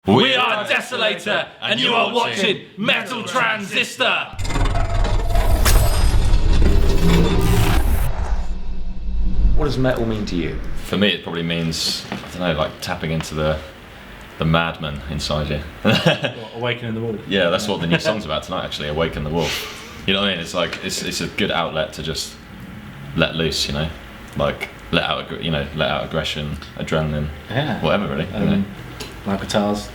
We are Desolator, and you are watching Metal Transistor! What does metal mean to you? For me, it probably means, I don't know, like tapping into the madman inside you. Awakening the wolf. Yeah, that's what the new song's about tonight, actually, Awaken the Wolf. You know what I mean? It's like, it's a good outlet to just let loose, you know? Like, let out aggression, adrenaline, whatever, really. You know? Loud guitars,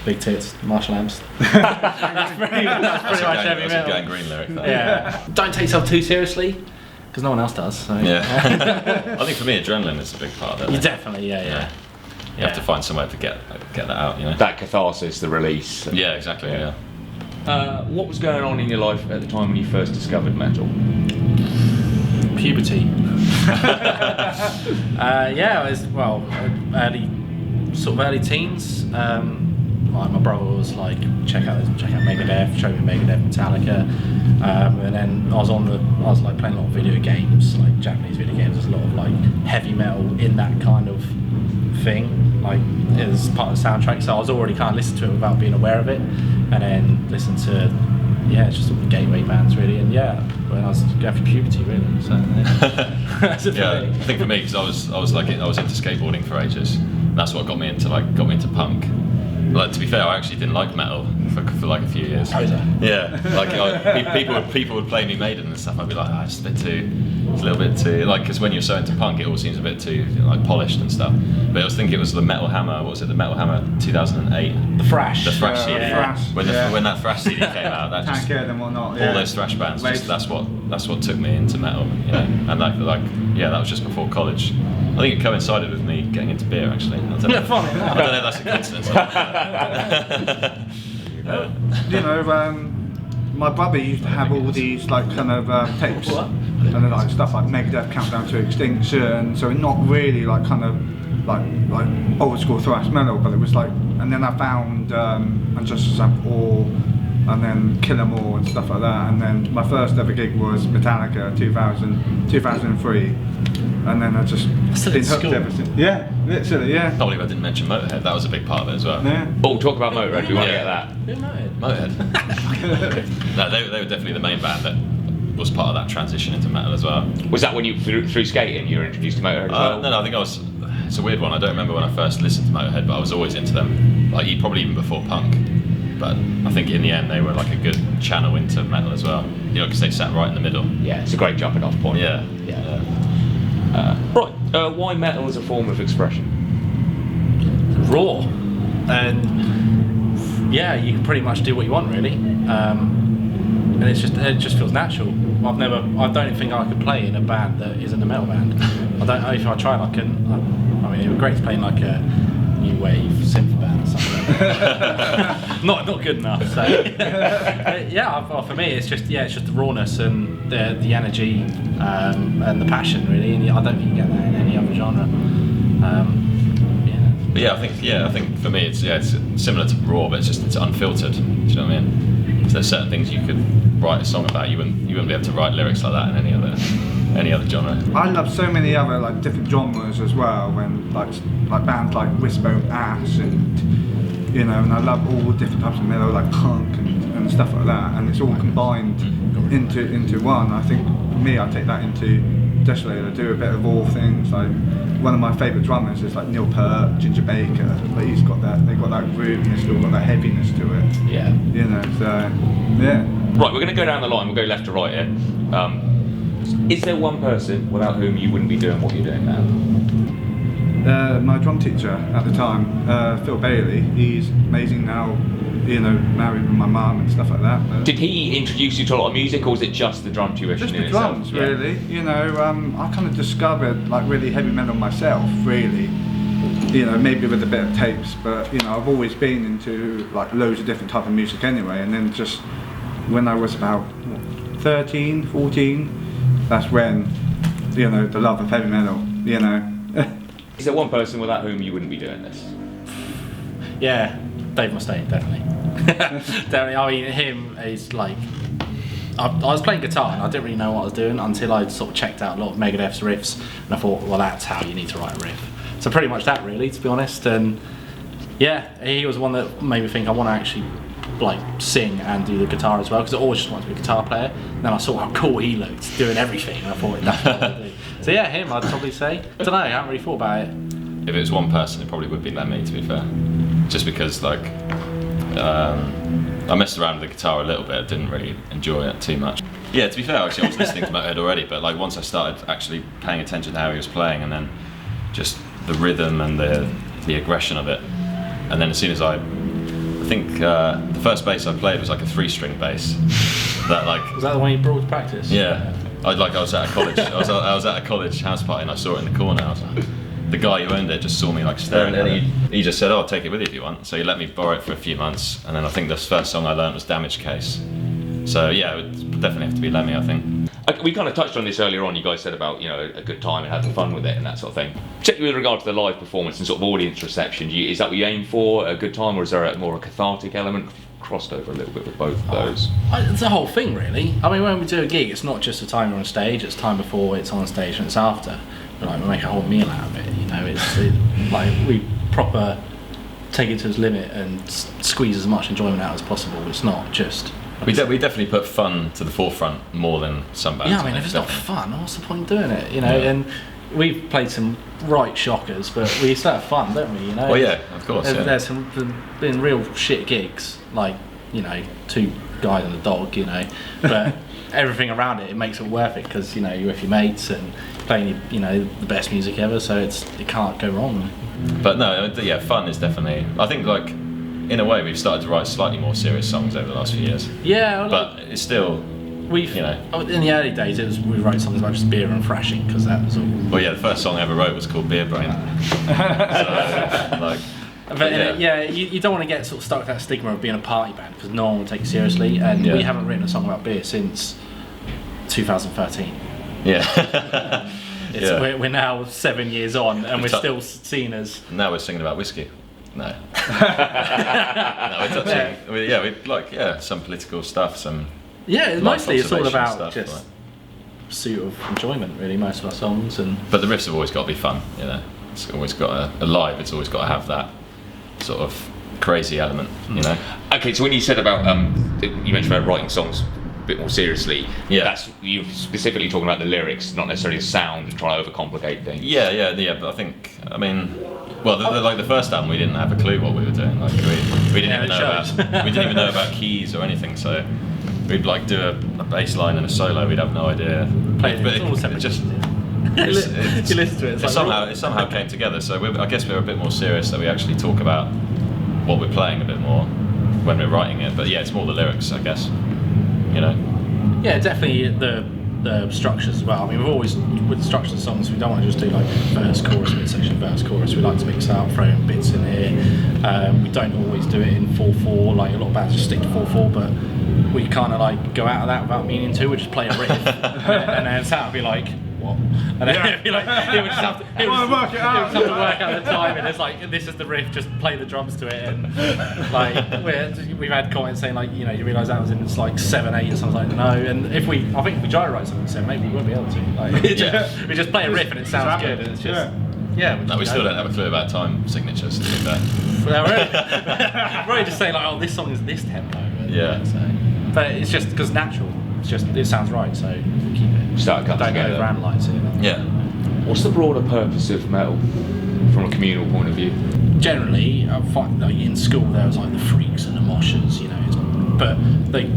big tits, martial amps. That's pretty much heavy metal. That's a gangrene lyric, that. Yeah. Don't take yourself too seriously, because no one else does. So. Yeah. I think for me, adrenaline is a big part of it. Definitely, yeah. You have to find somewhere to get that out, you know? That catharsis, the release. Yeah, exactly, yeah. What was going on in your life at the time when you first discovered metal? Puberty. Yeah, it was, well, early teens. Like my brother was like, check out Megadeth, show me Megadeth, Metallica, and then I was like playing a lot of video games, like Japanese video games. There's a lot of like heavy metal in that kind of thing, like it was part of the soundtrack. So I was already kind of listening to it without being aware of it, and then listened to it's just all the gateway bands really, and when I was going through puberty really. So that's it. I think for me, because I was into skateboarding for ages. And that's what got me into punk. Like, to be fair, I actually didn't like metal for like a few years. Yeah, like people would play me Maiden and stuff. I'd be like, it's a little bit too like, because when you're so into punk, it all seems a bit too like polished and stuff. But I was thinking it was the Metal Hammer. What was it? The Metal Hammer 2008. The Thrash. The Thrash CD. Thrash. When that Thrash CD came out, that just and whatnot. all those thrash bands. That's what took me into metal. You know, and that was just before college. I think it coincided with me getting into beer, actually. I don't know, funny. I don't know if that's a coincidence. You know, my brother used to have all these like kind of tapes, and then like stuff like Megadeth, Countdown to Extinction. So not really like kind of like old school thrash metal, but it was like. And then I found Unjustice Or, and then Kill 'Em All and stuff like that. And then my first ever gig was Metallica 2003. And then I just been hooked ever since. Yeah, literally, yeah. I can't believe I didn't mention Motorhead. That was a big part of it as well. Yeah. Oh, talk about Motorhead. We want to get that. Motorhead. No, they were definitely the main band that was part of that transition into metal as well. Was that when you through skating you were introduced to Motorhead as well? No, I think I was. It's a weird one. I don't remember when I first listened to Motorhead, but I was always into them. Like, probably even before punk. But I think in the end they were like a good channel into metal as well. You know, because they sat right in the middle. Yeah, it's a great jumping off point. Yeah. Why metal as a form of expression? Raw, and you can pretty much do what you want really, and it just feels natural. I don't think I could play in a band that isn't a metal band. I don't know if I tried. I mean, it would be great to play in like a new wave synth band or something. not good enough. So for me, it's just the rawness and the energy and the passion really. And I don't think you get that in any other genre. But I think for me it's similar to raw, but it's unfiltered. Do you know what I mean? So there's certain things you could write a song about. You wouldn't be able to write lyrics like that in any other genre. I love so many other like different genres as well. When like bands like Wishbone Ash, and you know, and I love all different types of metal like punk and stuff like that. And it's all combined into one. I think for me, I take that into Desolator. I do a bit of all things. Like one of my favourite drummers is like Neil Peart, Ginger Baker, but they've got that groove and they've still got that heaviness to it. Yeah. You know, so yeah. Right, we're going to go down the line. We'll go left to right here. Is there one person without whom you wouldn't be doing what you're doing now? My drum teacher at the time, Phil Bailey. He's amazing now. You know, married with my mum and stuff like that. But did he introduce you to a lot of music, or was it just the drum tuition just in the itself? drums, really. You know, I kind of discovered like really heavy metal myself, really. You know, maybe with a bit of tapes, but you know, I've always been into like loads of different type of music anyway. And then just when I was about 13, 14, that's when, you know, the love of heavy metal. You know. Is there one person without whom you wouldn't be doing this? Yeah, Dave Mustaine, definitely. Definitely. I mean, him is like. I was playing guitar and I didn't really know what I was doing until I sort of checked out a lot of Megadeth's riffs, and I thought, well, that's how you need to write a riff. So pretty much that, really, to be honest. And Yeah, he was the one that made me think I want to actually like sing and do the guitar as well, because I always just wanted to be a guitar player. And then I saw how cool he looked doing everything, and I thought that's what I want to do. So yeah, him I'd probably say. I don't know, I haven't really thought about it. If it was one person, it probably would be Lemmy, to be fair. Just because like I messed around with the guitar a little bit, didn't really enjoy it too much. Yeah, to be fair, actually I was listening to Motorhead already, but like once I started actually paying attention to how he was playing, and then just the rhythm and the aggression of it, and then as soon as I think the first bass I played was like a 3-string bass. That like was that the one you brought to practice? Yeah, I was at a college. I was at a college house party and I saw it in the corner. I was like, the guy who owned it just saw me like staring at it. He just said, "Oh, take it with you if you want." So he let me borrow it for a few months, and then I think the first song I learned was Damage Case. So yeah, it would definitely have to be Lemmy, I think. We kind of touched on this earlier on. You guys said about a good time and having fun with it and that sort of thing. Particularly with regard to the live performance and sort of audience reception, is that what you aim for, a good time, or is there a more cathartic element? Crossed over a little bit with both of those. It's the whole thing, really. I mean, when we do a gig, it's not just the time we're on stage; it's time before, it's on stage, and it's after. Like we make a whole meal out of it. Like we proper take it to its limit and squeeze as much enjoyment out as possible. It's not just. We definitely put fun to the forefront more than some bands. Yeah, I mean, if it's not fun, what's the point in doing it? And we've played some right shockers, but we still have fun, don't we? Well, yeah, of course. There's been real shit gigs, like 2 guys and a dog, but everything around it makes it worth it, because you're with your mates and playing the best music ever, so it can't go wrong. But no, yeah, fun is definitely. I think like in a way we've started to write slightly more serious songs over the last few years. Yeah, but it's still. In the early days, we wrote songs about just beer and thrashing, because that was all. Well, yeah, the first song I ever wrote was called Beer Brain. You don't want to get sort of stuck with that stigma of being a party band, because no one will take it seriously, and we haven't written a song about beer since 2013. Yeah. We're now 7 years on, and we're still seen as. Now we're singing about whiskey. No. No, we're touching. We some political stuff, some. Yeah, mostly it's all about stuff, just pursuit of enjoyment, really. Most of our songs, but the riffs have always got to be fun. It's always got live. It's always got to have that sort of crazy element. Okay, so when you said about you mentioned about writing songs a bit more seriously. Yeah. That's you're specifically talking about the lyrics, not necessarily the sound and trying to overcomplicate things. Yeah. But I mean. Well, the first album, we didn't have a clue what we were doing. Like we didn't even know about keys or anything. So we'd like do a bass line and a solo. We'd have no idea. It somehow came together. So I guess we're a bit more serious. That we actually talk about what we're playing a bit more when we're writing it. But yeah, it's more the lyrics, I guess. Yeah, definitely the structures as well. I mean, with structured songs, we don't want to just do like verse, chorus, midsection, verse, chorus. We like to mix out, throw in bits in here. We don't always do it in 4/4. Like a lot of bands just stick to 4/4, but we kind of like go out of that without meaning to. We just play a riff, and then Sam would be like, "What?" And then it'd be like, he would just have to work out the time, and it's like, this is the riff. Just play the drums to it, and like we've had comments saying like, you realise that was in it's like 7/8 or something. Like no, and I think if we try to write something 7/8, we won't be able to. Like, we just play a riff and it sounds good, and it's just. Yeah, we still don't have a clue about time signatures, to be fair. We're really just saying like, oh, this song is this tempo. But it's just because natural. It's just it sounds right, so we keep it. Don't overanalyze it. Yeah. What's the broader purpose of metal from a communal point of view? Generally, I find like in school there was like the freaks and the moshers, but they.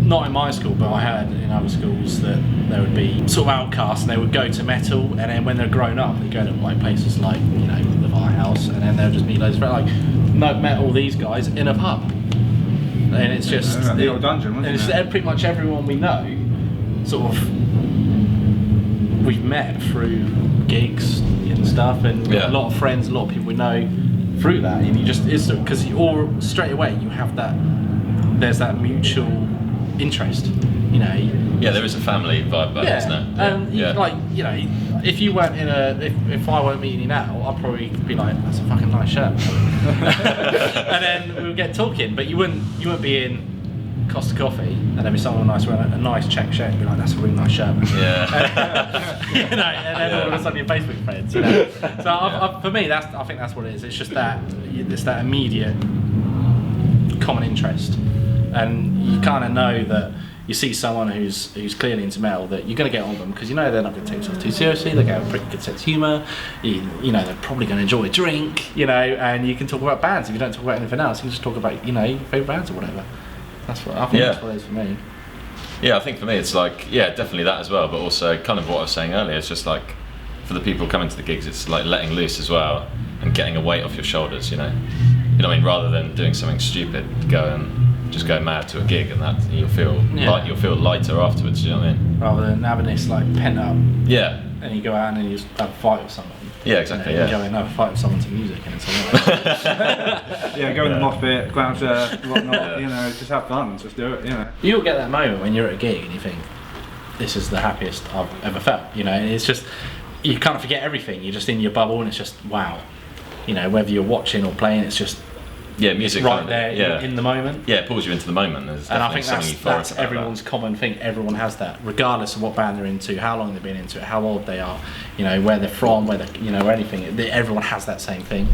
Not in my school, but I heard in other schools that there would be sort of outcasts, and they would go to metal, and then when they're grown up, they go to like places like the Firehouse, and then they'll just meet loads of friends like no metal these guys in a pub, and it's just the old dungeon, wasn't and it's pretty much everyone we know, sort of we've met through gigs and stuff, and a lot of friends, a lot of people we know through that, and you just because straight away you have that. There's that mutual interest, Yeah, there is a family vibe there, isn't there? If you weren't if I weren't meeting you now, I'd probably be like, that's a fucking nice shirt. And then we would get talking, but you wouldn't be in Costa Coffee, and there'd be someone nice wearing a nice check shirt and be like, that's a really nice shirt, man. Yeah. You know, and then all of a sudden you're Facebook friends, you know. So for me, I think that's what it is. It's just that immediate common interest, and you kind of know that you see someone who's clearly into metal, that you're going to get on them because you know they're not going to take themselves too seriously. They have a pretty good sense of humour. You know they're probably going to enjoy a drink. You know, and you can talk about bands. If you don't talk about anything else, you can just talk about your favourite bands or whatever. That's what I think. That's what it is for me. Yeah, I think for me it's like, definitely that as well, but also kind of what I was saying earlier, it's just like for the people coming to the gigs, it's like letting loose as well and getting a weight off your shoulders, you know what I mean, rather than doing something stupid, go mad to a gig, and that you'll feel lighter afterwards, you know what I mean, rather than having this like pent up, and you go out and then you just have a fight with someone. Yeah, exactly. You go and have a fight with someone to music, and it's alright. Go in the mosh pit, ground surf, whatnot. You know, just have fun, just do it. You know. You'll get that moment when you're at a gig and you think, "This is the happiest I've ever felt." You know, and it's just you kind of forget everything. You're just in your bubble, and it's just wow. You know, whether you're watching or playing, it's just music right there in the moment. Yeah, it pulls you into the moment. And I think that's everyone's common thing. Everyone has that, regardless of what band they're into, how long they've been into it, how old they are, you know, where they're from, or anything. Everyone has that same thing.